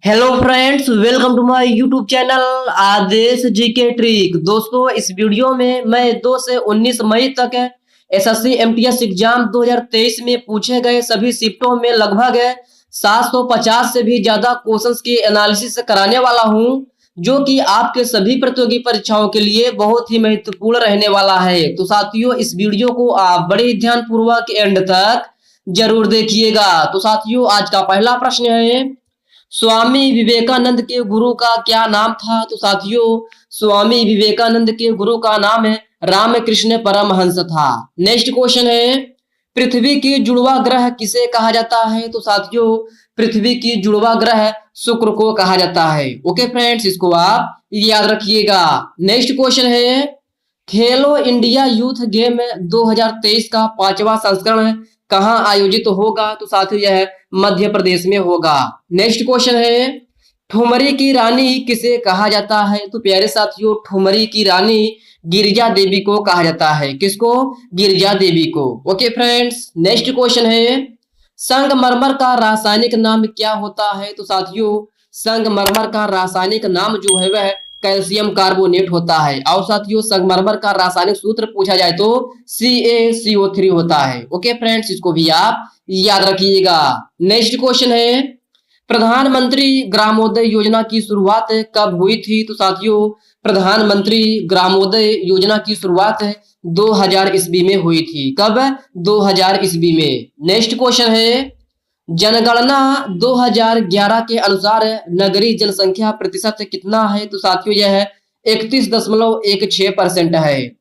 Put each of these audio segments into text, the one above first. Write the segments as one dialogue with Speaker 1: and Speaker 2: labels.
Speaker 1: Hello friends, welcome to my YouTube channel Adesh GK trick. दोस्तों, इस video में मैं 2 से 19 मई तक एसएससी एमटीएस एग्जाम 2023 में पूछे गए सभी शिफ्टों में लगभग 750 से भी ज्यादा क्वेश्चंस की एनालिसिस कराने वाला हूं, जो कि आपके सभी प्रतियोगी परीक्षाओं के लिए बहुत ही महत्वपूर्ण रहने वाला है। तो साथियों, इस वीडियो को आप बड़े ध्यान पूर्वक एंड तक जरूर देखिएगा। तो साथियों, आज का पहला प्रश्न है, स्वामी विवेकानंद के गुरु का क्या नाम था? तो साथियों, स्वामी विवेकानंद के गुरु का नाम है रामकृष्ण परमहंस था। नेक्स्ट क्वेश्चन है, पृथ्वी की जुड़वा ग्रह किसे कहा जाता है? तो साथियों, पृथ्वी की जुड़वा ग्रह शुक्र को कहा जाता है। ओके फ्रेंड्स, इसको आप याद रखिएगा। नेक्स्ट क्वेश्चन है, खेलो इंडिया यूथ गेम 2023 का 5वां संस्करण कहाँ आयोजित होगा? तो साथियों, यह मध्य प्रदेश में होगा। नेक्स्ट क्वेश्चन है, ठुमरी की रानी किसे कहा जाता है? तो प्यारे साथियों, ठुमरी की रानी गिरिजा देवी को कहा जाता है। किसको? गिरिजा देवी को। ओके फ्रेंड्स, नेक्स्ट क्वेश्चन है, संगमरमर का रासायनिक नाम क्या होता है? तो साथियों, संगमरमर का रासायनिक नाम जो है वह कैल्शियम कार्बोनेट होता है। और साथियों, संगमरमर का रासायनिक सूत्र पूछा जाए तो CaCO3 होता है। ओके फ्रेंड्स, इसको भी आप याद रखिएगा। नेक्स्ट क्वेश्चन है, प्रधानमंत्री ग्रामोदय योजना की शुरुआत कब हुई थी? तो साथियों, प्रधानमंत्री ग्रामोदय योजना की शुरुआत 2000 ईस्वी में हुई थी। कब? 2000 ईस्वी में। नेक्स्ट क्वेश्चन है, जनगणना 2011 के अनुसार नगरीय जनसंख्या प्रतिशत कितना है? तो साथियों, यह 31.16% है।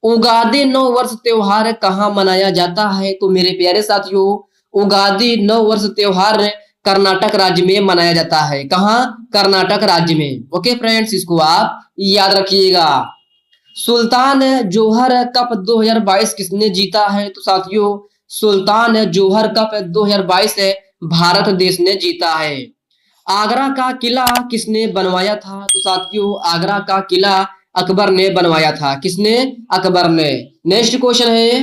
Speaker 1: उगादी नव वर्ष त्योहार कहाँ मनाया जाता है? तो मेरे प्यारे साथियों, उगादी नव वर्ष त्योहार कर्नाटक राज्य में मनाया जाता है। कहाँ? कर्नाटक राज्य में। ओके फ्रेंड्स, इसको आप याद रखिएगा। सुल्तान जोहर कप 2022 किसने जीता है? तो साथियों, सुल्तान जोहर कप 2022 भारत देश ने जीता है। आगरा का किला किसने बनवाया था? तो साथियों, आगरा का किला अकबर ने बनवाया था। किसने? अकबर ने। नेक्स्ट क्वेश्चन है,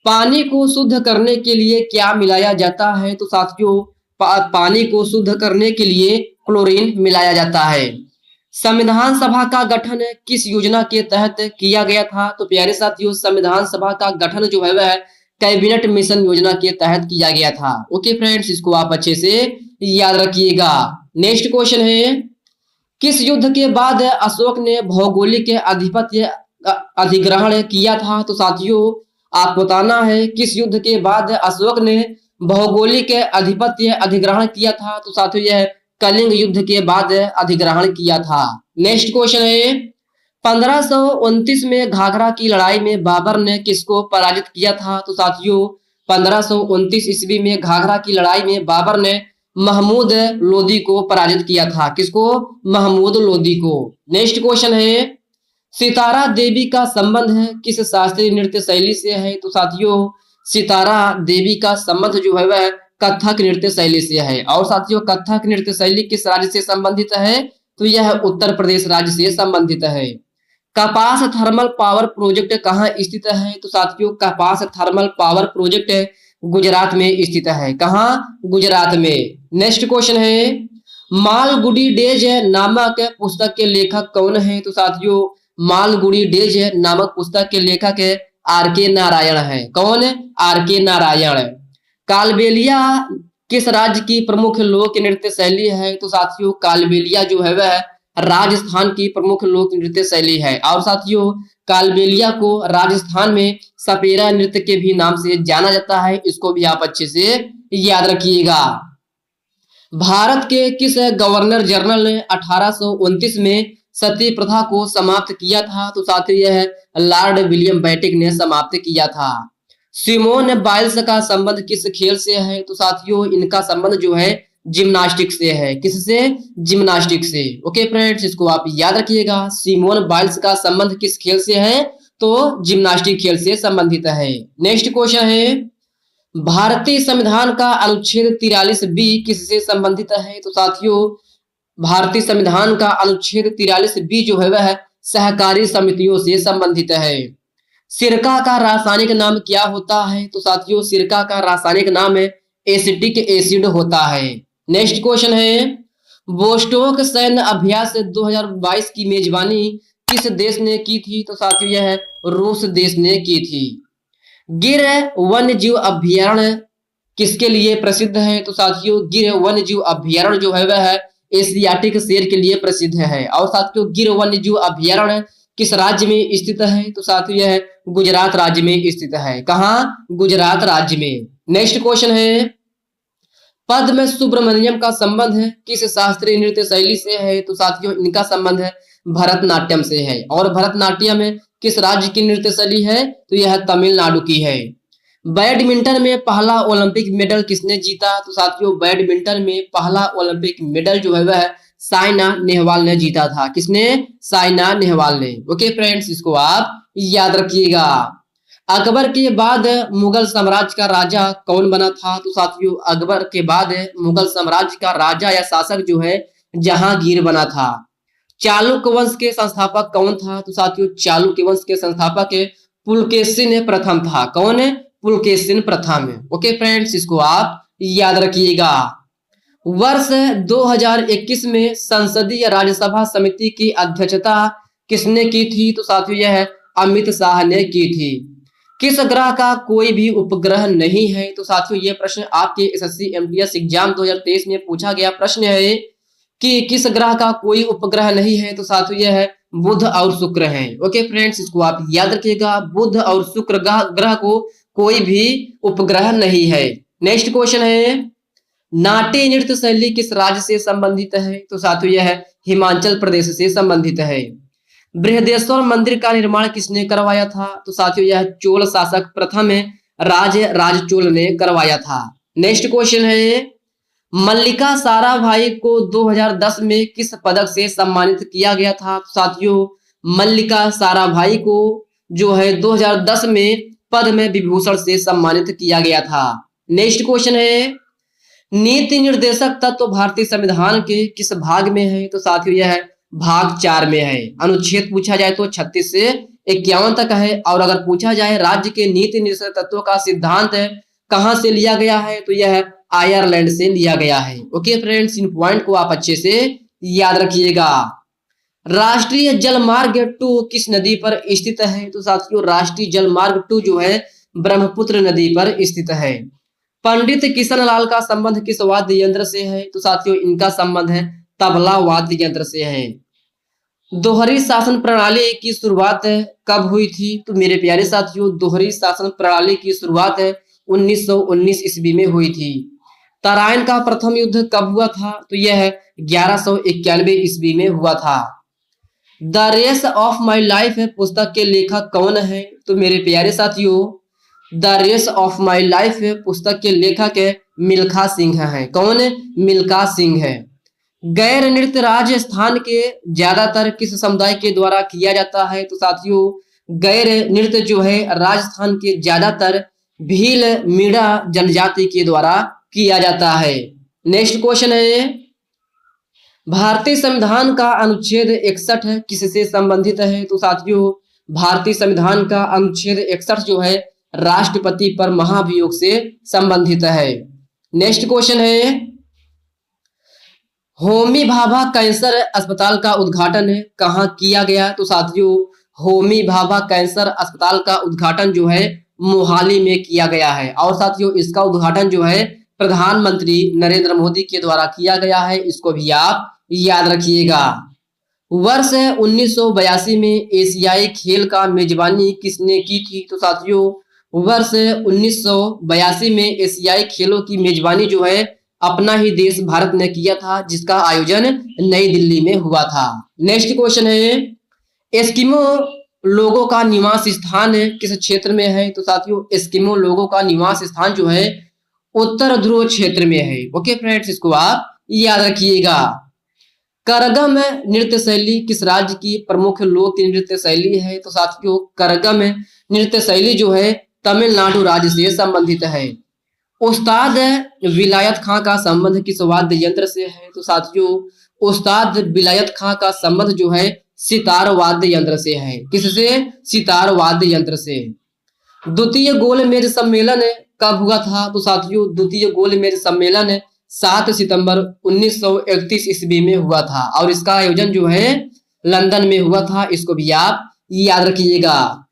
Speaker 1: पानी को शुद्ध करने के लिए क्या मिलाया जाता है? तो साथियों, पानी को शुद्ध करने के लिए क्लोरीन मिलाया जाता है। संविधान सभा का गठन किस योजना के तहत किया गया था? तो प्यारे साथियों, संविधान सभा का गठन जो है वह कैबिनेट मिशन योजना के तहत किया गया था। ओके फ्रेंड्स, इसको आप अच्छे से याद रखिएगा। नेक्स्ट क्वेश्चन है, किस युद्ध के बाद अशोक ने भौगोलिक आधिपत्य अधिग्रहण किया था? तो साथियों, आप बताना है किस युद्ध के बाद अशोक ने भौगोलिक आधिपत्य अधिग्रहण किया था? तो साथियों, यह कलिंग युद्ध के बाद अधिग्रहण किया था। नेक्स्ट क्वेश्चन है, 1529 में घाघरा की लड़ाई में बाबर ने किसको पराजित किया था? तो साथियों, 1529 ईस्वी में घाघरा की लड़ाई में बाबर ने महमूद लोदी को पराजित किया था। किसको? महमूद लोदी को। नेक्स्ट क्वेश्चन है, सितारा देवी का संबंध है किस शास्त्रीय नृत्य शैली से है? तो साथियों, सितारा देवी का संबंध जो है वह कथक नृत्य शैली से है। और साथियों, कथक नृत्य शैली किस राज्य से संबंधित है? तो यह उत्तर प्रदेश राज्य से संबंधित है। कपास थर्मल पावर प्रोजेक्ट कहाँ स्थित है? तो साथियों, कपास थर्मल पावर प्रोजेक्ट गुजरात में स्थित है। कहाँ? गुजरात में। नेक्स्ट क्वेश्चन है, मालगुडी डेज नामक पुस्तक के लेखक कौन है? तो साथियों, मालगुडी डेज नामक पुस्तक के लेखक RK नारायण है। कौन? RK नारायण। कालबेलिया किस राज्य की प्रमुख लोक नृत्य शैली है? तो साथियों, कालबेलिया जो है वह राजस्थान की प्रमुख लोक नृत्य शैली है। और साथियों, कालबेलिया को राजस्थान में सपेरा नृत्य के भी नाम से जाना जाता है। इसको भी आप अच्छे से याद रखिएगा। भारत के किस गवर्नर जनरल ने 1829 में सती प्रथा को समाप्त किया था? तो साथियों, यह लॉर्ड विलियम बेंटिक ने समाप्त किया था। सिमोन बाइल्स का संबंध किस खेल से है? तो साथियों, इनका संबंध जो है जिम्नास्टिक से है। किससे? जिम्नास्टिक से। ओके फ्रेंड्स, इसको आप याद रखिएगा। सिमोन बाइल्स का संबंध किस खेल से है? तो जिम्नास्टिक खेल से संबंधित है। नेक्स्ट क्वेश्चन है, भारतीय संविधान का अनुच्छेद 43B किससे संबंधित है? तो साथियों, भारतीय संविधान का अनुच्छेद 43B जो है वह सहकारी समितियों से संबंधित है। सिरका का रासायनिक नाम क्या होता है? तो साथियों, सिरका का रासायनिक नाम एसिटिक एसिड होता है। नेक्स्ट क्वेश्चन है, वोस्टोक सैन्य अभ्यास 2022 की मेजबानी किस देश ने की थी? तो साथियों यह रूस देश ने की थी। गिर वन्य जीव अभ्यारण्य किसके लिए प्रसिद्ध है? तो साथियों गिर वन्य जीव अभ्यारण्य जो है वह एशियाटिक शेर के लिए प्रसिद्ध है। और साथियों गिर वन्य जीव अभ्यारण्य किस राज्य में स्थित है? तो साथियों यह गुजरात राज्य में स्थित है। कहाँ? गुजरात राज्य में। नेक्स्ट क्वेश्चन है, पद्म सुब्रमण्यम का संबंध है किस शास्त्रीय नृत्य शैली से है? तो साथियों इनका संबंध है भरतनाट्यम से है। और भरतनाट्यम किस राज्य की नृत्य शैली है? तो यह तमिलनाडु की है। बैडमिंटन में पहला ओलंपिक मेडल किसने जीता? तो साथियों बैडमिंटन में पहला ओलंपिक मेडल जो है वह साइना नेहवाल ने जीता था। किसने? साइना नेहवाल ने। ओके फ्रेंड्स, इसको आप याद रखिएगा। अकबर के बाद मुगल साम्राज्य का राजा कौन बना था? तो साथियों अकबर के बाद मुगल साम्राज्य का राजा या शासक जो है जहांगीर बना था। चालुक्य वंश के संस्थापक कौन था? तो साथियों चालुक्य वंश के संस्थापक पुलकेशिन प्रथम था। कौन है? पुलकेशिन प्रथम। ओके फ्रेंड्स, इसको आप याद रखिएगा। वर्ष 2021 में संसदीय राज्यसभा समिति की अध्यक्षता किसने की थी? तो साथियों यह अमित शाह ने की थी। किस ग्रह का कोई भी उपग्रह नहीं है? तो साथियों यह प्रश्न आपके एसएससी एमटीएस एग्जाम 2023 में पूछा गया प्रश्न है कि किस ग्रह का कोई उपग्रह नहीं है? तो साथियों यह है बुध और शुक्र है। ओके फ्रेंड्स, इसको आप याद रखिएगा, बुध और शुक्र ग्रह को कोई भी उपग्रह नहीं है। नेक्स्ट क्वेश्चन है, नाट्य नृत्य शैली किस राज्य से संबंधित है? तो साथियों यह हिमाचल प्रदेश से संबंधित है। बृहदेश्वर मंदिर का निर्माण किसने करवाया था? तो साथियों यह चोल शासक प्रथम राज चोल ने करवाया था। नेक्स्ट क्वेश्चन है, मल्लिका साराभाई को 2010 में किस पदक से सम्मानित किया गया था? तो साथियों मल्लिका साराभाई को जो है 2010 में पद्म विभूषण से सम्मानित किया गया था। नेक्स्ट क्वेश्चन है, नीति निर्देशक तत्व भारतीय संविधान के किस भाग में है? तो साथियों यह भाग 4 में है। अनुच्छेद पूछा जाए तो 36 से 51 तक है। और अगर पूछा जाए राज्य के नीति निर्देशक तत्वों का सिद्धांत कहां से लिया गया है? तो यह आयरलैंड से लिया गया है। ओके फ्रेंड्स, इन पॉइंट को आप अच्छे से याद रखिएगा। राष्ट्रीय जलमार्ग 2 किस नदी पर स्थित है? तो साथियों राष्ट्रीय जलमार्ग 2 जो है ब्रह्मपुत्र नदी पर स्थित है। पंडित किशनलाल का संबंध किस वाद्य यंत्र से है? तो साथियों इनका संबंध है तबला वाद्य यंत्र से है। दोहरी शासन प्रणाली की शुरुआत कब हुई थी? तो मेरे प्यारे साथियों दोहरी शासन प्रणाली की शुरुआत 1919 ईस्वी में हुई थी। तराइन का प्रथम युद्ध कब हुआ था? तो यह 1191 ईस्वी में हुआ था। The race of my life पुस्तक के लेखक कौन है? तो मेरे प्यारे साथियों the race of my life पुस्तक के लेखक मिल्खा सिंह हैं। कौन? मिल्खा सिंह है। गैर नृत्य राजस्थान के ज्यादातर किस समुदाय के द्वारा किया जाता है? तो साथियों गैर नृत्य जो है राजस्थान के ज्यादातर भील मीणा जनजाति के द्वारा किया जाता है। नेक्स्ट क्वेश्चन है, भारतीय संविधान का अनुच्छेद 61 किससे संबंधित है? तो साथियों भारतीय संविधान का अनुच्छेद 61 जो है राष्ट्रपति पर महाभियोग से संबंधित है। नेक्स्ट क्वेश्चन है, होमी भाभा कैंसर अस्पताल का उद्घाटन कहाँ किया गया? तो साथियों होमी भाभा कैंसर अस्पताल का उद्घाटन जो है मोहाली में किया गया है। और साथियों इसका उद्घाटन जो है प्रधानमंत्री नरेंद्र मोदी के द्वारा किया गया है। इसको भी आप याद रखिएगा। वर्ष 1982 में एशियाई खेल का मेजबानी किसने की थी? तो साथियों वर्ष 1982 में एशियाई खेलों की मेजबानी जो है अपना ही देश भारत ने किया था, जिसका आयोजन नई दिल्ली में हुआ था। नेक्स्ट क्वेश्चन है, एस्किमो लोगों का निवास स्थान किस क्षेत्र में है? तो साथियों एस्किमो लोगों का निवास स्थान जो है उत्तर ध्रुव क्षेत्र में है। ओके फ्रेंड्स, इसको आप याद रखिएगा। करगम नृत्य शैली किस राज्य की प्रमुख लोक नृत्य शैली है? तो साथियों करगम नृत्य शैली जो है तमिलनाडु राज्य से संबंधित है। उस्ताद विलायत खां का संबंध किस वाद्य यंत्र से है? तो साथियों उस्ताद विलायत खां का संबंध जो है सितार वाद्य यंत्र से है। किससे? सितार वाद्य यंत्र से। द्वितीय गोलमेज सम्मेलन कब हुआ था? तो साथियों द्वितीय गोलमेज सम्मेलन 7 सितंबर 1931 ईस्वी में हुआ था और इसका आयोजन जो है लंदन में हुआ था। इसको भी आप याद रखिएगा।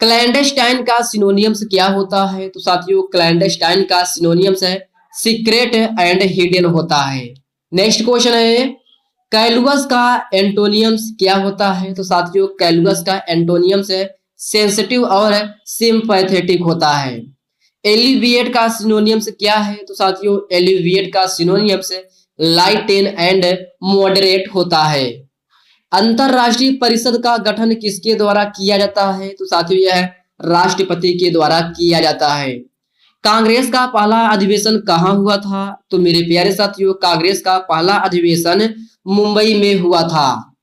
Speaker 1: क्लैंडस्टाइन का सिनोनियम्स क्या होता है? तो साथियों क्लैंडस्टाइन का सिनोनियम्स है सीक्रेट एंड हिडन होता है। नेक्स्ट क्वेश्चन है कैलुअस का एंटोनियम्स क्या होता है? तो साथियों कैलुअस का एंटोनियम्स है सेंसिटिव और सिंपैथेटिक होता है। एलिविएट का सिनोनियम्स क्या है? तो साथियों एलिविएट का सिनोनियम्स लाइटेन एंड मॉडरेट होता है। अंतरराष्ट्रीय परिषद का गठन किसके द्वारा किया जाता है? तो साथियों यह राष्ट्रपति के द्वारा किया जाता है। कांग्रेस का पहला अधिवेशन कहाँ हुआ था? तो मेरे प्यारे साथियों कांग्रेस का पहला अधिवेशन मुंबई में हुआ था।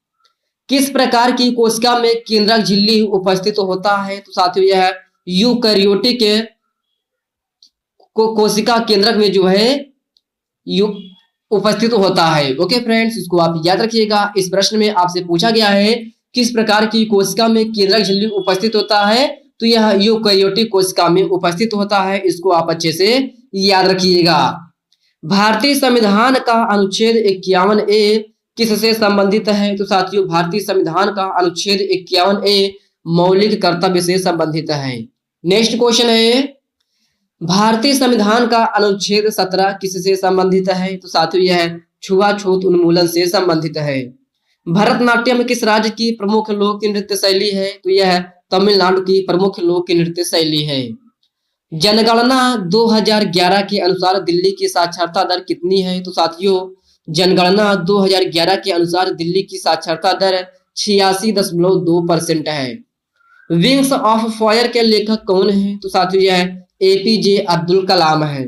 Speaker 1: किस प्रकार की कोशिका में केंद्रक झिल्ली उपस्थित होता है? तो साथियों यह यूकैरियोटिक कोशिका केंद्रक में जो है उपस्थित होता है। ओके फ्रेंड्स, इसको आप याद रखिएगा। इस प्रश्न में आपसे पूछा गया है किस प्रकार की कोशिका में केंद्रक झिल्ली उपस्थित होता है? तो यह यूकैरियोटिक कोशिका में उपस्थित होता है। इसको आप अच्छे से याद रखिएगा। भारतीय संविधान का अनुच्छेद 51A किससे संबंधित है? तो साथियों भारतीय संविधान का अनुच्छेद 51A मौलिक कर्तव्य से संबंधित है। नेक्स्ट क्वेश्चन है भारतीय संविधान का अनुच्छेद 17 किससे संबंधित है? तो साथियों यह छुआछूत उन्मूलन से संबंधित है। भरतनाट्यम किस राज्य की प्रमुख लोक नृत्य शैली है? तो यह तमिलनाडु की प्रमुख लोक नृत्य शैली है। जनगणना 2011 के अनुसार दिल्ली की साक्षरता दर कितनी है? तो साथियों जनगणना 2011 के अनुसार दिल्ली की साक्षरता दर 86.2% है। विंग्स ऑफ फायर के लेखक कौन है? तो साथियों यह APJ अब्दुल कलाम है।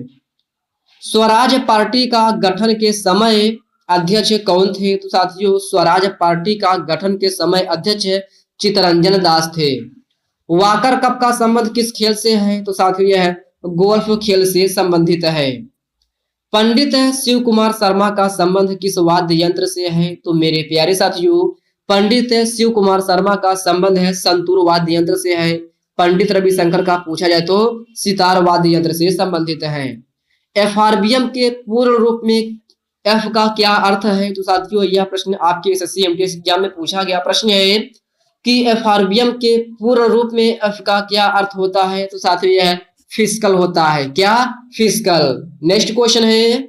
Speaker 1: स्वराज पार्टी का गठन के समय अध्यक्ष कौन थे? तो साथियों स्वराज पार्टी का गठन के समय अध्यक्ष चित्तरंजन दास थे। वाकर कप का संबंध किस खेल से है? तो साथियों यह गोल्फ खेल से संबंधित है। पंडित शिव कुमार शर्मा का संबंध किस वाद्य यंत्र से है? तो मेरे प्यारे साथियों पंडित शिव कुमार शर्मा का संबंध है संतूर वाद्य यंत्र से है। पंडित रविशंकर का पूछा जाए तो सितार वाद्य यंत्र से संबंधित है। एफआरबीएम के पूर्ण रूप में एफ का क्या अर्थ है? तो साथियों यह प्रश्न आपके SSC MTS एग्जाम में पूछा गया प्रश्न है कि एफआरबीएम के पूर्ण रूप में एफ का क्या अर्थ होता है? तो साथियों यह फिस्कल होता है। क्या? फिस्कल। नेक्स्ट क्वेश्चन है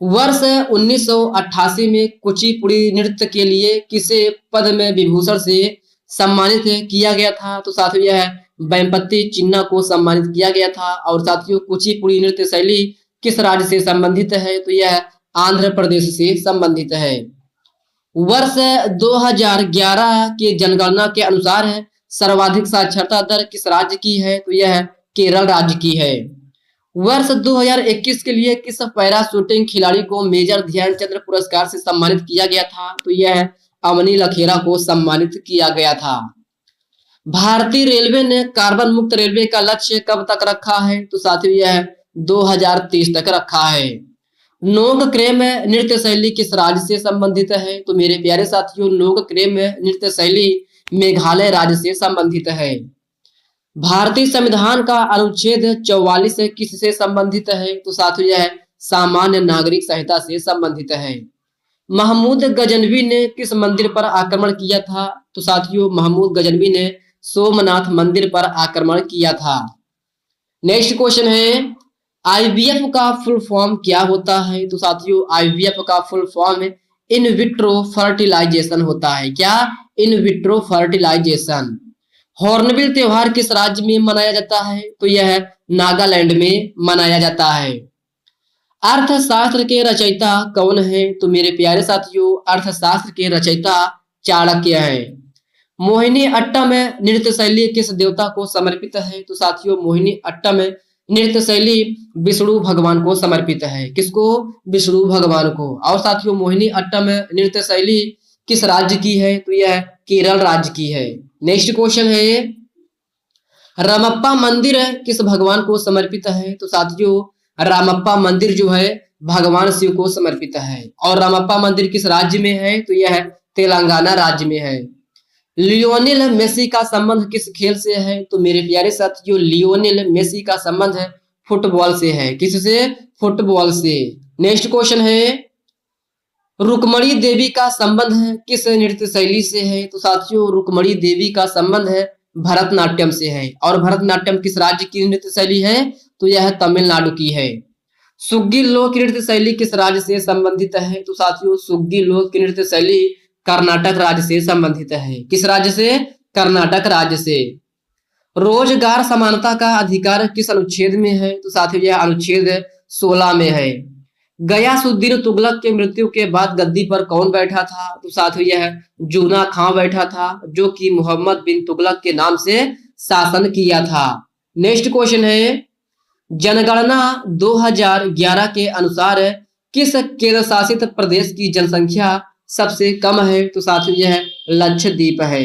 Speaker 1: वर्ष 1988 में कुचिपुड़ी नृत्य के लिए किसे पद्म विभूषण से सम्मानित किया गया था? तो साथियों यह वेम्पति चिन्ना को सम्मानित किया गया था। और साथियों कुचिपुड़ी नृत्य शैली किस राज्य से संबंधित है? तो यह आंध्र प्रदेश से संबंधित है। वर्ष 2011 के जनगणना के अनुसार सर्वाधिक साक्षरता दर किस राज्य की है? तो यह केरल राज्य की है। वर्ष 2021 के लिए किस पैरा शूटिंग खिलाड़ी को मेजर ध्यानचंद पुरस्कार से सम्मानित किया गया था? तो यह अवनी लखेरा को सम्मानित किया गया था। भारतीय रेलवे ने कार्बन मुक्त रेलवे का लक्ष्य कब तक रखा है? तो साथियों यह 2030 तक रखा है। नोक क्रेम नृत्य शैली किस राज्य से संबंधित है? तो मेरे प्यारे साथियों नोक क्रेम नृत्य शैली मेघालय राज्य से संबंधित है। भारतीय संविधान का अनुच्छेद 44 किससे संबंधित है? तो साथियों यह सामान्य नागरिक संहिता से संबंधित है। महमूद गजनवी ने किस मंदिर पर आक्रमण किया था? तो साथियों महमूद गजनवी ने सोमनाथ मंदिर पर आक्रमण किया था। नेक्स्ट क्वेश्चन है IVF का फुल फॉर्म क्या होता है? तो साथियों IVF का full form in vitro fertilization होता है। क्या? इन विट्रो फर्टिलाइजेशन। हॉर्नबिल त्योहार किस राज्य में मनाया जाता है? तो यह नागालैंड में मनाया जाता है। अर्थशास्त्र के रचयिता कौन है? तो मेरे प्यारे साथियों अर्थशास्त्र के रचयिता चाणक्य है। मोहिनी अट्टम नृत्य शैली किस देवता को समर्पित है? तो साथियों मोहिनी अट्टम नृत्य शैली विष्णु भगवान को समर्पित है। किसको? विष्णु भगवान को। और साथियों मोहिनी अट्टम नृत्य शैली किस राज्य की है? तो यह केरल राज्य की है। नेक्स्ट क्वेश्चन है रामप्पा मंदिर किस भगवान को समर्पित है? तो साथियों रामप्पा मंदिर जो है भगवान शिव को समर्पित है। और रामप्पा मंदिर किस राज्य में है? तो यह तेलंगाना राज्य में है। लियोनेल मेसी का संबंध किस खेल से है? तो मेरे प्यारे साथियों लियोनेल मेसी का संबंध फुटबॉल से है। किससे? फुटबॉल से। नेक्स्ट क्वेश्चन है, रुक्मणी देवी का संबंध किस नृत्य शैली से है? तो साथियों रुक्मणी देवी का संबंध है भरतनाट्यम से है। और भरतनाट्यम किस राज्य की नृत्य शैली है? तो यह तमिलनाडु की है। सुग्गी लोक नृत्य शैली किस राज्य से संबंधित है? तो साथियों सुग्गी लोक नृत्य शैली कर्नाटक राज्य से संबंधित है। किस राज्य से? कर्नाटक राज्य से। रोजगार समानता का अधिकार किस अनुच्छेद में है? तो साथियों यह अनुच्छेद 16 में है। गयासुद्दीन तुगलक के मृत्यु के बाद गद्दी पर कौन बैठा था? तो साथियों यह जूना खां बैठा था, जो कि मोहम्मद बिन तुगलक के नाम से शासन किया था। नेक्स्ट क्वेश्चन है, जनगणना 2011 के अनुसार किस केंद्र शासित प्रदेश की जनसंख्या सबसे कम है? तो साथियों यह लक्षद्वीप है।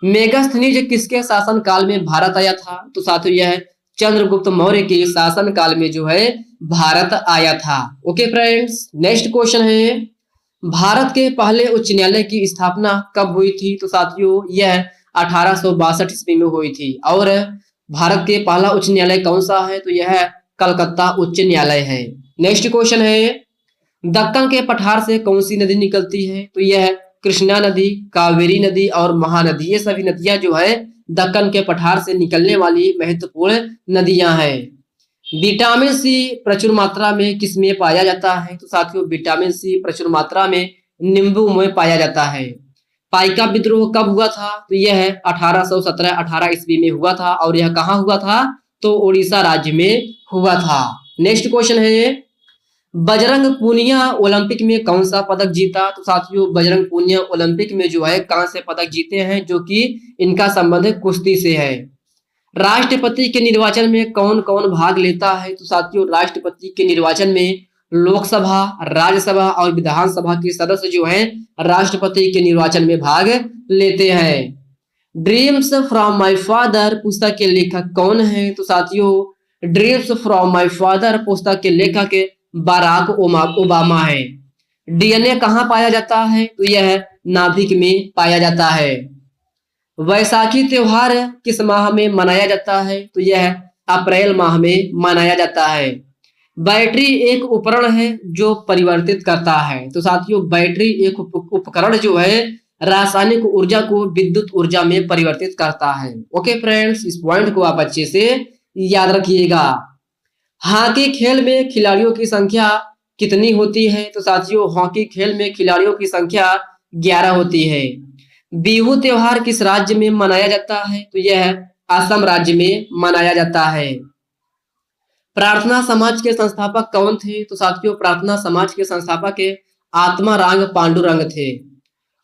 Speaker 1: मेगास्थनीज किसके शासन काल में भारत आया था? तो साथियों यह चंद्रगुप्त मौर्य के शासन काल में जो है भारत आया था। ओके फ्रेंड्स, नेक्स्ट क्वेश्चन है, भारत के पहले उच्च न्यायालय की स्थापना कब हुई थी? तो साथियों यह 1862 ईस्वी में हुई थी। और भारत के पहला उच्च न्यायालय कौन सा है? तो यह कलकत्ता उच्च न्यायालय है। नेक्स्ट क्वेश्चन है, दक्कन के पठार से कौन सी नदी निकलती है? तो यह कृष्णा नदी, कावेरी नदी और महानदी, ये सभी नदियां जो है दक्कन के पठार से निकलने वाली महत्वपूर्ण नदियां हैं। विटामिन सी प्रचुर मात्रा में किसमें पाया जाता है? तो साथियों विटामिन सी प्रचुर मात्रा में नींबू में पाया जाता है। पाइका विद्रोह कब हुआ था? तो यह 1817-18 ईस्वी में हुआ था। और यह कहाँ हुआ था? तो उड़ीसा राज्य में हुआ था। नेक्स्ट क्वेश्चन है, बजरंग पूनिया ओलंपिक में कौन सा पदक जीता? तो साथियों बजरंग पूनिया ओलंपिक में जो है कांस्य पदक जीते हैं, जो कि इनका संबंध कुश्ती से है। राष्ट्रपति के निर्वाचन में कौन कौन भाग लेता है? तो साथियों राष्ट्रपति के निर्वाचन में लोकसभा, राज्यसभा और विधानसभा के सदस्य जो हैं राष्ट्रपति के निर्वाचन में भाग लेते हैं। ड्रीम्स फ्रॉम माय फादर पुस्तक के लेखक कौन है? तो साथियों ड्रीम्स फ्रॉम माय फादर पुस्तक के लेखक बराक ओबामा है। डीएनए कहाँ पाया जाता है? तो यह नाभिक में पाया जाता है। वैसाखी त्योहार किस माह में मनाया जाता है? तो यह अप्रैल माह में मनाया जाता है। बैटरी एक उपकरण है जो परिवर्तित करता है। तो साथियों बैटरी एक उपकरण जो है रासायनिक ऊर्जा को विद्युत ऊर्जा में परिवर्तित करता है। ओके फ्रेंड्स, इस पॉइंट को आप अच्छे से याद रखिएगा। हॉकी खेल में खिलाड़ियों की संख्या कितनी होती है? तो साथियों हॉकी खेल में खिलाड़ियों की संख्या 11 होती है। बिहू त्योहार किस राज्य में मनाया जाता है? तो यह असम राज्य में मनाया जाता है। प्रार्थना समाज के संस्थापक कौन थे? तो साथियों प्रार्थना समाज के संस्थापक आत्माराम पांडुरंग थे।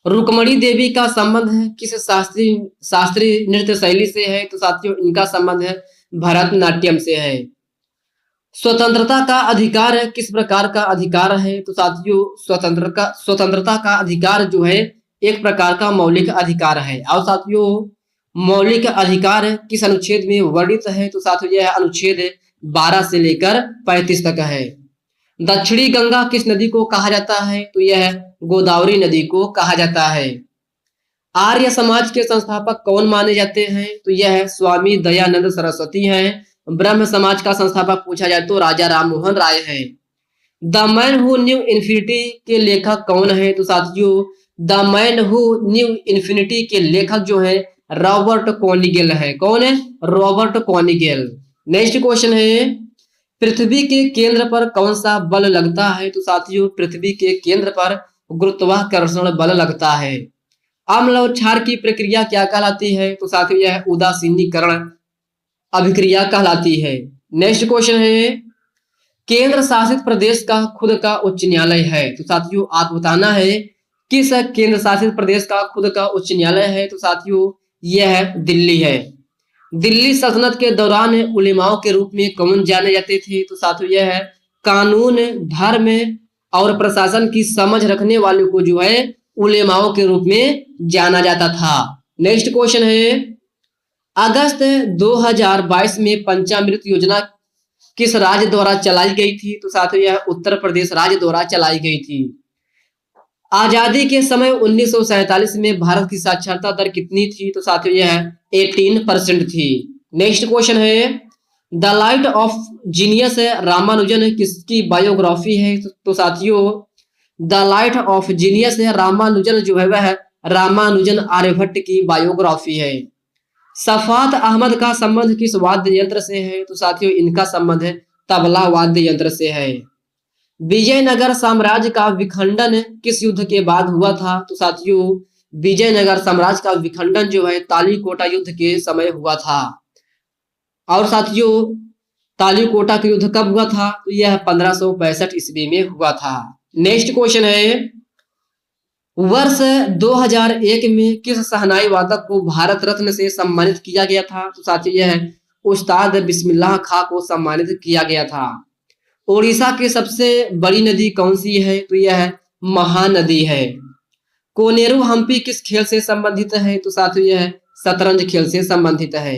Speaker 1: रुक्मणी देवी का संबंध किस शास्त्रीय नृत्य शैली से है? तो साथियों इनका संबंध है भरतनाट्यम से है। स्वतंत्रता का अधिकार किस प्रकार का अधिकार है? तो साथियों स्वतंत्रता का अधिकार जो है एक प्रकार का मौलिक अधिकार है। और साथियों मौलिक अधिकार किस अनुच्छेद में वर्णित है? तो साथियों यह अनुच्छेद 12 से लेकर 35 तक है। दक्षिणी गंगा किस नदी को कहा जाता है? तो यह गोदावरी नदी को कहा जाता है। आर्य समाज के संस्थापक कौन माने जाते हैं? तो यह स्वामी दयानंद सरस्वती हैं। ब्रह्म समाज का संस्थापक पूछा जाए तो राजा राम मोहन राय है। The man who knew infinity के लेखक कौन है? तो साथियों the man who knew infinity के लेखक जो है रॉबर्ट कॉनिगेल है। कौन है? रॉबर्ट कॉनिगेल। नेक्स्ट क्वेश्चन है, पृथ्वी के केंद्र पर कौन सा बल लगता है? तो साथियों पृथ्वी के केंद्र पर गुरुत्वाकर्षण बल लगता है। अम्ल और क्षार की प्रक्रिया क्या कहलाती है? तो साथियों यह उदासीनीकरण अभिक्रिया कहलाती है। नेक्स्ट क्वेश्चन है, केंद्र शासित प्रदेश का खुद का उच्च न्यायालय है। तो साथियों आप बताना है किस केंद्र शासित प्रदेश का खुद का उच्च न्यायालय है? तो साथियों यह दिल्ली है। दिल्ली सल्तनत के दौरान उलेमाओं के रूप में कौन जाने जाते थे? तो साथियों यह कानून, धर्म और प्रशासन की समझ रखने वालों को जो है उलेमाओं के रूप में जाना जाता था। नेक्स्ट क्वेश्चन है, अगस्त 2022 में पंचामृत योजना किस राज्य द्वारा चलाई गई थी? तो साथियों यह उत्तर प्रदेश राज्य द्वारा चलाई गई थी। आजादी के समय 1947 में भारत की साक्षरता दर कितनी थी? तो साथियों यह 18% थी। नेक्स्ट क्वेश्चन है, the light of genius Ramanujan किसकी बायोग्राफी है? तो साथियों the light of genius Ramanujan जो है वह रामानुजन आर्यभट्ट की बायोग्राफी है। सफात अहमद का संबंध किस वाद्य यंत्र से है? तो साथियों इनका संबंध है तबला वाद्य यंत्र से है। विजयनगर साम्राज्य का विखंडन किस युद्ध के बाद हुआ था? तो साथियों विजयनगर साम्राज्य का विखंडन जो है तालीकोटा युद्ध के समय हुआ था। और साथियों तालीकोटा का युद्ध कब हुआ था? तो यह 1565 ईस्वी में हुआ था। नेक्स्ट क्वेश्चन है वर्ष 2001 में किस शहनाई वादक को भारत रत्न से सम्मानित किया गया था? तो साथियों यह उस्ताद बिस्मिल्लाह खां को सम्मानित किया गया था। ओडिशा की सबसे बड़ी नदी कौन सी है? तो यह महानदी है। कोनेरू हम्पी किस खेल से संबंधित है? तो साथियों यह शतरंज खेल से संबंधित है।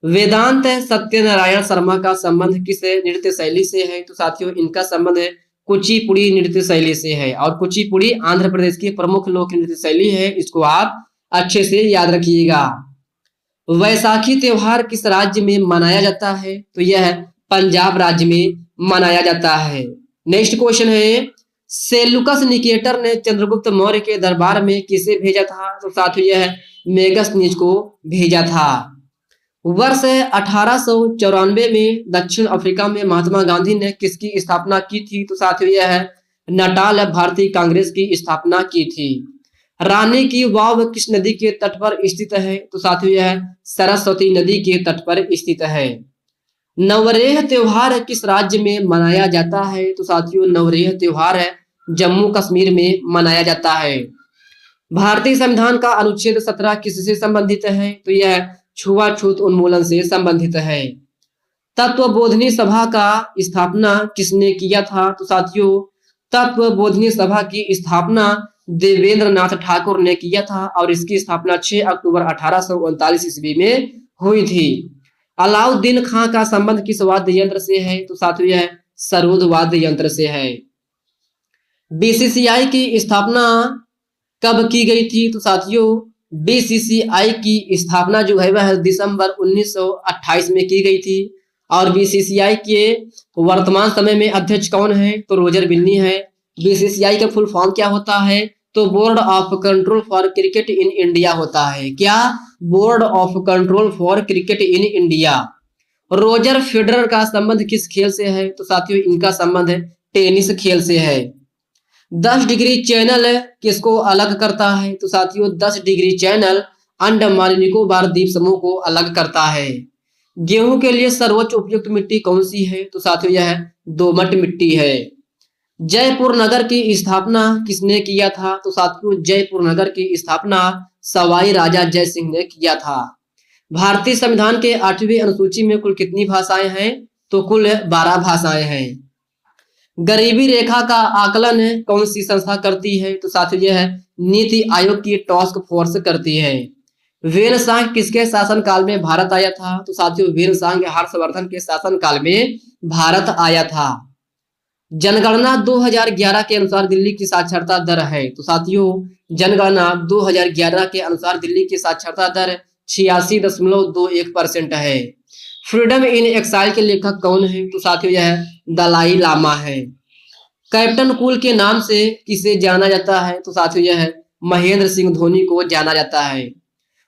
Speaker 1: वेदांत सत्यनारायण शर्मा का संबंध किस नृत्य शैली से है? तो साथियों इनका संबंध है कुचिपुड़ी नृत्य शैली से है। और कुचिपुड़ी आंध्र प्रदेश की प्रमुख लोक नृत्य शैली है, इसको आप अच्छे से याद रखिएगा। वैसाखी त्योहार किस राज्य में मनाया जाता है? तो यह पंजाब राज्य में मनाया जाता है। नेक्स्ट क्वेश्चन है सेल्यूकस निकेटर ने चंद्रगुप्त मौर्य के दरबार में किसे भेजा था? तो साथियों यह मेगस्थनीज को भेजा था। वर्ष 1894 में दक्षिण अफ्रीका में महात्मा गांधी ने किसकी स्थापना की थी? तो साथियों यह नटाल भारतीय कांग्रेस की स्थापना की थी। रानी की वाव किस नदी के तट पर स्थित है? तो साथियों यह सरस्वती नदी के तट पर स्थित है। नवरेह त्योहार किस राज्य में मनाया जाता है? तो साथियों नवरेह त्योहार है जम्मू कश्मीर में मनाया जाता है। भारतीय संविधान का अनुच्छेद 17 किससे संबंधित है? तो यह छुआछूत उन्मूलन से संबंधित है। तत्वबोधिनी सभा का स्थापना किसने किया था? तो साथियों तत्वबोधिनी सभा की स्थापना देवेंद्र नाथ ठाकुर ने किया था और इसकी स्थापना 6 अक्टूबर 1839 ईस्वी में हुई थी। अलाउद्दीन खां का संबंध किस वाद्य यंत्र से है? तो साथियों यह सरोद वाद्य यंत्र से है। बीसीसीआई की स्थापना कब की गई थी? तो साथियों बीसीसीआई की स्थापना जो है वह दिसंबर 1928 में की गई थी। और बीसीसीआई के वर्तमान समय में अध्यक्ष कौन है? तो रोजर बिन्नी है। बीसीसीआई का फुल फॉर्म क्या होता है? तो board of control for cricket in India होता है। क्या? Board of control for cricket in India. Roger Federer का संबंध किस खेल से है? तो साथियों इनका संबंध टेनिस खेल से है। 10 डिग्री चैनल किसको अलग करता है? तो साथियों 10 डिग्री चैनल अंडमान निकोबार द्वीप समूह को अलग करता है। गेहूं के लिए सर्वोच्च उपयुक्त मिट्टी कौन सी है? तो साथियों यह दोमट मिट्टी है। जयपुर नगर की स्थापना किसने किया था? तो साथियों जयपुर नगर की स्थापना सवाई राजा जय सिंह ने किया था। भारतीय संविधान के 8वीं अनुसूची में कुल कितनी भाषाएं हैं? तो कुल 12 भाषाएं हैं। गरीबी रेखा का आकलन कौन सी संस्था करती है? तो साथियों यह नीति आयोग की टास्क फोर्स करती है। वीरसांग किसके शासनकाल में भारत आया था? तो साथियों वीरसांग हर्षवर्धन के शासनकाल में भारत आया था। जनगणना 2011 के अनुसार दिल्ली की साक्षरता दर है। तो साथियों जनगणना 2011 के अनुसार दिल्ली की साक्षरता दर 86.21% है। फ्रीडम इन एक्साइल के लेखक कौन है? तो साथियों यह दलाई लामा है। कैप्टन कूल के नाम से किसे जाना जाता है? तो साथियों यह महेंद्र सिंह धोनी को जाना जाता है।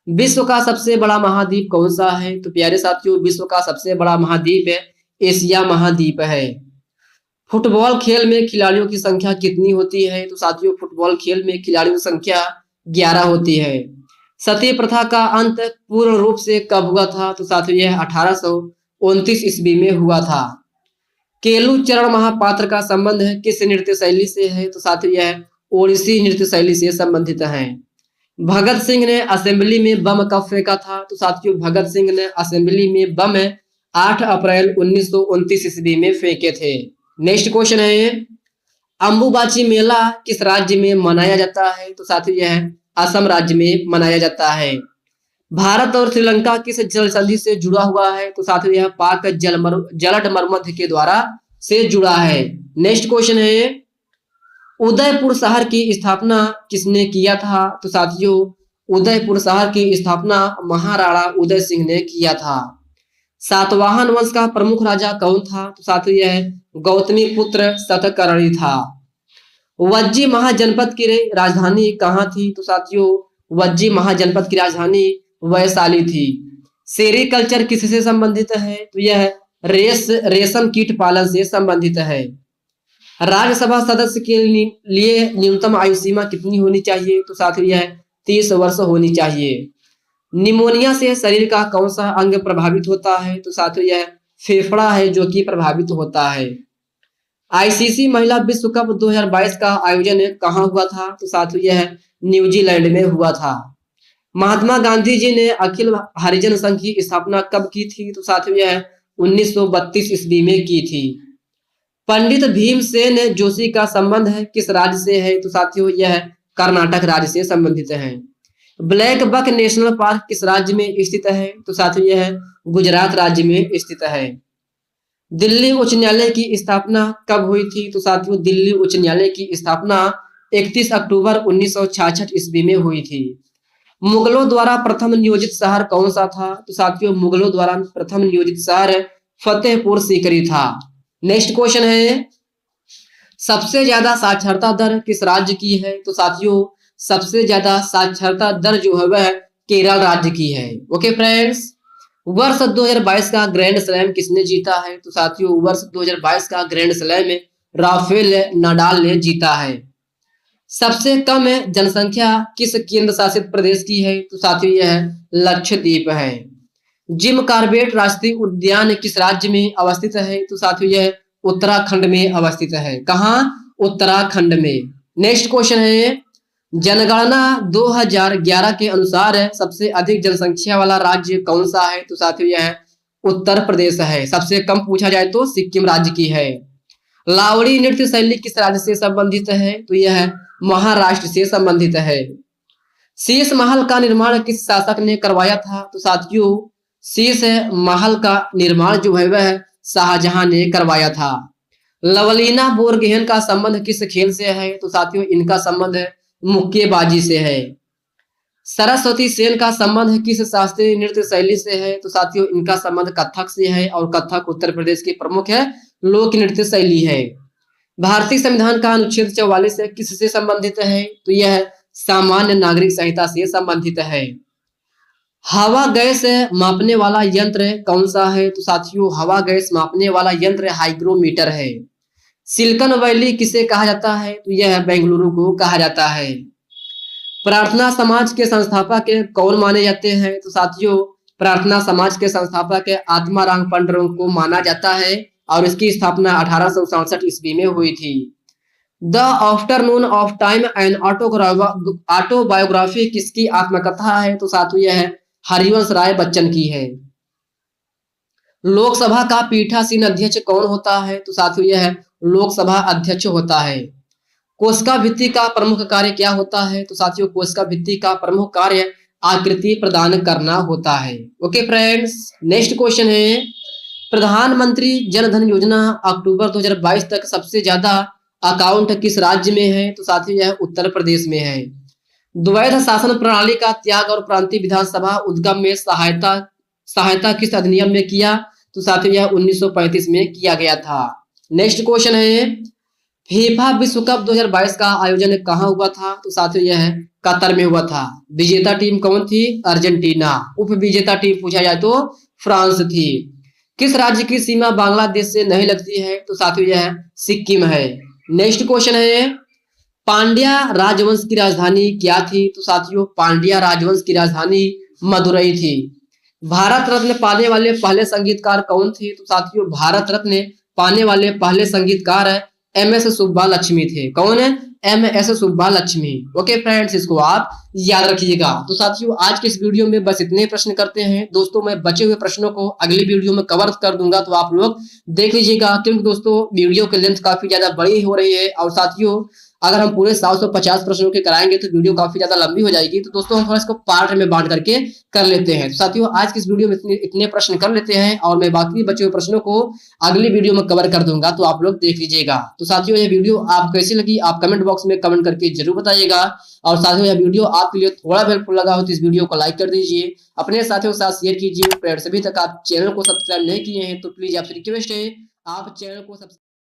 Speaker 1: विश्व का सबसे बड़ा महाद्वीप कौन सा है? तो प्यारे साथियों विश्व का सबसे बड़ा महाद्वीप एशिया महाद्वीप है। फुटबॉल खेल में खिलाड़ियों की संख्या कितनी होती है? तो साथियों फुटबॉल खेल में खिलाड़ियों की संख्या 11 होती है। सती प्रथा का अंत पूर्ण रूप से कब हुआ था? तो साथियों यह 1829 ईस्वी में हुआ था। केलू चरण महापात्र का संबंध है किस नृत्य शैली से है? तो साथियों यह ओडिसी नृत्य शैली से संबंधित है। भगत सिंह ने असेंबली में बम कब फेंका था? तो साथियों भगत सिंह ने असेंबली में बम 8 अप्रैल 1929 ईस्वी में फेंके थे। नेक्स्ट क्वेश्चन है अंबुबाची मेला किस राज्य में मनाया जाता है? तो साथियों यह असम राज्य में मनाया जाता है। भारत और श्रीलंका किस जल संधि से जुड़ा हुआ है? तो साथियों यह पाक जलड मर्मध्य के द्वारा से जुड़ा है। नेक्स्ट क्वेश्चन है उदयपुर शहर की स्थापना किसने किया था? तो साथियों उदयपुर शहर की स्थापना महाराणा उदय सिंह ने किया था। सातवाहन वंश का प्रमुख राजा कौन था? तो साथियों यह गौतमी पुत्र सतकर्णी था। वज्जी महाजनपद की राजधानी कहाँ थी? तो साथियों वज्जी महाजनपद की राजधानी वैशाली थी। सेरीकल्चर किससे संबंधित है? तो यह रेशम कीट पालन से संबंधित है। राज्यसभा सदस्य के लिए न्यूनतम आयु सीमा कितनी होनी चाहिए? तो साथियों यह 30 वर्ष होनी चाहिए। निमोनिया से शरीर का कौन सा अंग प्रभावित होता है? तो साथियों यह फेफड़ा है जो कि प्रभावित होता है। आईसीसी महिला विश्व कप 2022 का आयोजन कहाँ हुआ था? तो साथियों यह न्यूजीलैंड में हुआ था। महात्मा गांधी जी ने अखिल हरिजन संघ की स्थापना कब की थी? तो साथियों यह 1932 ईस्वी में की थी। पंडित भीमसेन जोशी का संबंध है किस राज्य से है? तो साथियों यह कर्नाटक राज्य से संबंधित है। ब्लैक बक नेशनल पार्क किस राज्य में स्थित है? तो साथियों यह गुजरात राज्य में स्थित है। दिल्ली उच्च न्यायालय की स्थापना कब हुई थी? तो साथियों दिल्ली उच्च न्यायालय की स्थापना 31 अक्टूबर 1966 ईस्वी में हुई थी। मुगलों द्वारा प्रथम नियोजित शहर कौन सा था? तो साथियों मुगलों द्वारा प्रथम नियोजित शहर फतेहपुर सीकरी था। नेक्स्ट क्वेश्चन है सबसे ज्यादा साक्षरता दर किस राज्य की है? तो साथियों सबसे ज्यादा साक्षरता दर जो है वह केरल राज्य की है। ओके फ्रेंड्स, वर्ष 2022 का ग्रैंड स्लैम किसने जीता है? तो साथियों वर्ष 2022 का ग्रैंड स्लैम राफेल नाडाल ने जीता है। सबसे कम जनसंख्या किस केंद्र शासित प्रदेश की है? तो साथियों यह लक्षद्वीप है। जिम कॉर्बेट राष्ट्रीय उद्यान किस राज्य में अवस्थित है? तो साथियों यह उत्तराखंड में अवस्थित है। कहाँ? उत्तराखंड में। नेक्स्ट क्वेश्चन है जनगणना 2011 के अनुसार सबसे अधिक जनसंख्या वाला राज्य कौन सा है? तो साथियों यह उत्तर प्रदेश है। सबसे कम पूछा जाए तो सिक्किम राज्य की है। लावड़ी नृत्य शैली किस राज्य से संबंधित है? तो यह महाराष्ट्र से संबंधित है। शीश महल का निर्माण किस शासक ने करवाया था? तो साथियों शीश महल का निर्माण जो है वह शाहजहां ने करवाया था। लवलीना बोरगोहेन का संबंध किस खेल से है? तो साथियों इनका संबंध मुक्केबाजी से है। सरस्वती सेन का संबंध किस शास्त्रीय नृत्य शैली से है? तो साथियों इनका संबंध कथक से है और कथक उत्तर प्रदेश की प्रमुख है लोक नृत्य शैली है। भारतीय संविधान का अनुच्छेद 44 किससे संबंधित है? तो यह सामान्य नागरिक संहिता से संबंधित है। हवा गैस मापने वाला यंत्र कौन सा है? तो साथियों हवा गैस मापने वाला यंत्र हाइग्रोमीटर है। सिलिकॉन वैली किसे कहा जाता है? तो यह बेंगलुरु को कहा जाता है। प्रार्थना समाज के संस्थापक कौन माने जाते हैं? तो साथियों प्रार्थना समाज के संस्थापक आत्माराम पंडरंग को माना जाता है और इसकी स्थापना 1867 ईस्वी में हुई थी। The afternoon of time and autobiography किसकी आत्मकथा है? तो साथियों यह हरिवंश राय बच्चन की है। लोकसभा का पीठासीन अध्यक्ष कौन होता है? तो साथियों यह लोकसभा अध्यक्ष होता है। कोशिका भित्ति का प्रमुख कार्य क्या होता है? तो साथियों कोशिका भित्ति का प्रमुख कार्य आकृति प्रदान करना होता है। ओके फ्रेंड्स, नेक्स्ट क्वेश्चन है प्रधानमंत्री जन धन योजना अक्टूबर 2022 तक सबसे ज्यादा अकाउंट किस राज्य में है? तो साथियों यह उत्तर प्रदेश में है। द्वैध शासन प्रणाली का त्याग और प्रांतीय विधानसभा उद्गम में सहायता किस अधिनियम में किया? तो साथियों यह 1935 में किया गया था। नेक्स्ट क्वेश्चन है फीफा विश्व कप 2022 का आयोजन कहाँ हुआ था? तो साथियों यह कतर में हुआ था। विजेता टीम कौन थी? अर्जेंटीना। उप विजेता टीम पूछा जाए तो फ्रांस थी। किस राज्य की सीमा बांग्लादेश से नहीं लगती है? तो साथियों यह सिक्किम है। नेक्स्ट क्वेश्चन है पांड्या राजवंश की राजधानी क्या थी? तो साथियों पांड्या राजवंश की राजधानी मदुरई थी। भारत रत्न पाने वाले पहले संगीतकार कौन थे? तो साथियों भारत रत्न पाने वाले पहले संगीतकार MS सुब्बालक्ष्मी थे। कौन है? MS सुब्बालक्ष्मी। ओके फ्रेंड्स, इसको आप याद रखिएगा। तो साथियों आज के इस वीडियो में बस इतने प्रश्न करते हैं। दोस्तों मैं बचे हुए प्रश्नों को अगली वीडियो में कवर कर दूंगा, तो आप लोग देख लीजिएगा, क्योंकि दोस्तों वीडियो की लेंथ काफी ज्यादा बड़ी हो रही है और साथियों अगर हम पूरे 750 प्रश्नों के कराएंगे तो वीडियो काफी ज्यादा लंबी हो जाएगी। तो दोस्तों हम थोड़ा इसको पार्ट में बांट करके कर लेते हैं। तो साथियों आज की इस वीडियो में इतने प्रश्न कर लेते हैं और मैं बाकी बचे हुए प्रश्नों को अगली वीडियो में कवर कर दूंगा, तो आप लोग देख लीजिएगा। तो साथियों ये वीडियो आप कैसी लगी आप कमेंट बॉक्स में कमेंट करके जरूर बताइएगा। और साथियों यह वीडियो आपके लिए थोड़ा भी हेल्पफुल लगा हो तो इस वीडियो को लाइक कर दीजिए, अपने साथियों के साथ शेयर कीजिए। फ्रेंड्स अभी तक आप चैनल को सब्सक्राइब नहीं किए हैं तो प्लीज आपसे रिक्वेस्ट है आप चैनल को सब्सक्राइब